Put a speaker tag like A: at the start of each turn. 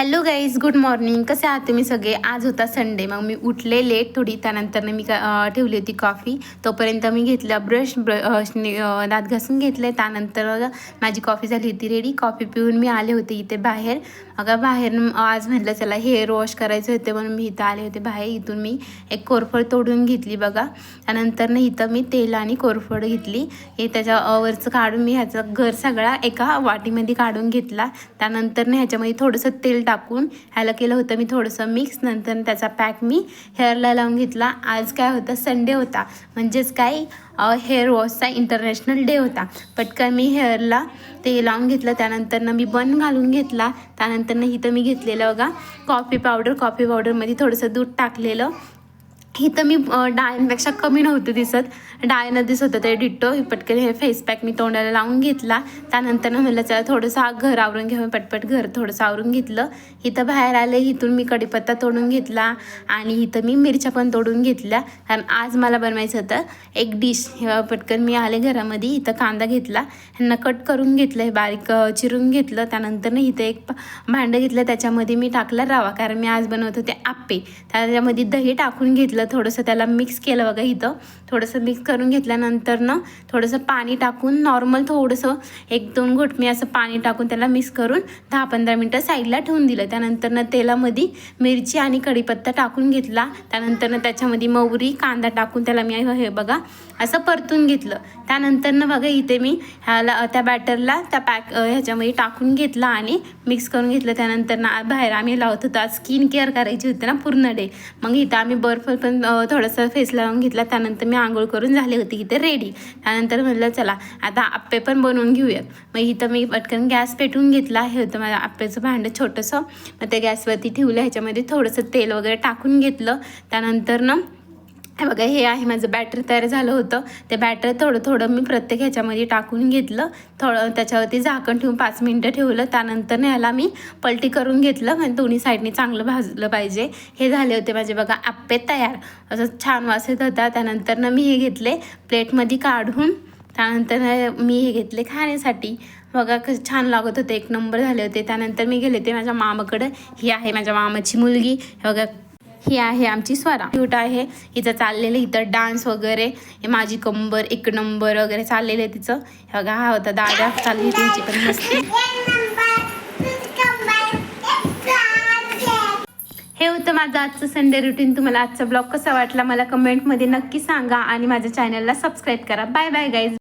A: Hello guys, good morning. कसे आहात तुम्ही सगळे? आज होता संडे, मग मी उठले लेट थोडी. त्यानंतर मी ठेवली होती कॉफी. तोपर्यंत मी घेतला दात घासून घेतले. त्यानंतर माझी कॉफी झाली होती रेडी. कॉफी पिऊन मी आले होते इथे बाहेर. बाहेर आज म्हटलं चला हेअर वॉश करायचे होते म्हणून मी इथं आले होते बाहेर. इथून मी एक कोरफड तोडून घेतली बघा. त्यानंतर इथं मी तेल आणि कोरफड घेतली. हे त्याच्यावरचं काढून मी ह्याचा घर सगळा एका वाटीमध्ये काढून घेतला. त्यानंतर ह्याच्यामध्ये थोडंसं तेल टाकून ह्याला केलं होतं मी थोडंसं मिक्स. नंतर त्याचा पॅक मी हेअरला लावून घेतला. आज काय होतं, संडे होता, म्हणजेच काय हेअर वॉशचा इंटरनॅशनल डे होता. पटकन मी हेअरला ते लावून घेतलं. त्यानंतर मी बन घालून घेतला. त्यानंतर इथं मी घेतलेलं बघा कॉफी पावडरमध्ये थोडंसं दूध टाकलेलं. इथं मी डाळींपेक्षा कमी नव्हतं दिसत, डाळीनं दिसत होतं ते डिट्टो. पटकन हे फेस पॅक मी तोंडाला लावून घेतला. त्यानंतर म्हटलं चला थोडंसं घर आवरून घ्यावं, पटपट घर थोडंसं आवरून घेतलं. इथं बाहेर आले. इथून मी कढीपत्ता तोडून घेतला आणि इथं मी मिरच्या पण तोडून घेतल्या, कारण आज मला बनवायचं होतं एक डिश. पटकन मी आले घरामध्ये. इथं कांदा घेतला, ह्यांना कट करून घेतलं, हे बारीक चिरून घेतलं. त्यानंतर इथं एक भांडं घेतलं, त्याच्यामध्ये मी टाकला रवा, कारण मी आज बनवत होते आप्पे. त्याच्यामध्ये दही टाकून घेतलं, थोडंसं त्याला मिक्स केलं बघा. इथं थोडंसं मिक्स करून घेतल्यानंतर थोडंसं पाणी टाकून नॉर्मल थोडंसं 1-2 घोट मी असं पाणी टाकून त्याला मिक्स करून 10-15 मिनटं साईडला ठेवून दिलं. त्यानंतर तेलामध्ये मिरची आणि कढीपत्ता टाकून घेतला. त्यानंतर त्याच्यामध्ये मोहरी कांदा टाकून त्याला मी हे बघा असं परतून घेतलं. त्यानंतर बघा इथे मी ह्याला त्या बॅटरला त्या ह्याच्यामध्ये टाकून घेतला आणि मिक्स करून घेतलं. त्यानंतर बाहेर आम्ही लावत होतो, आज स्किन केअर करायची होती ना पूर्ण डे. मग इथं आम्ही बर्फ पण थोडंसं फेस लावून घेतला. त्यानंतर मी आंघोळ करून झाले होते इथे रेडी. त्यानंतर म्हटलं चला आता आप्पे पण बनवून घेऊयात. मग इथं मी पटकन गॅस पेटवून घेतला. हे होतं माझं आप्प्याचं भांडं छोटंसं. मग ते गॅसवरती ठेवलं. ह्याच्यामध्ये थोडंसं तेल वगैरे टाकून घेतलं. त्यानंतर हे बघा हे आहे माझं बॅटर तयार झालं होतं. ते बॅटर थोडं मी प्रत्येक ह्याच्यामध्ये टाकून घेतलं. त्याच्यावरती झाकण ठेवून 5 मिनटं ठेवलं. त्यानंतर ह्याला मी पलटी करून घेतलं, म्हणजे दोन्ही साईडनी चांगलं भाजलं पाहिजे. हे झाले होते माझे बघा आप्पे तयार. असं छान वास येत होता. त्यानंतर मी हे घेतले प्लेटमध्ये काढून. त्यानंतर मी हे घेतले खाण्यासाठी. बघा कसं छान लागत होते, 1 नंबर झाले होते. त्यानंतर मी गेले ते माझ्या मामाकडं. ही आहे माझ्या मामाची मुलगी. बघा ही आहे आमची स्वरा, क्यूट आहे. हिचं चाललेलं इथं डान्स वगैरे. हे माझी कंबर 1 नंबर वगैरे चाललेलं आहे तिचं. बघा हा होता दादा, चालली त्यांची पण मस्ती. हे होतं माझं आजचं संडे रुटीन. तुम्हाला आजचा ब्लॉग कसा वाटला मला कमेंटमध्ये नक्की सांगा आणि माझ्या चॅनलला सबस्क्राईब करा. Bye bye guys.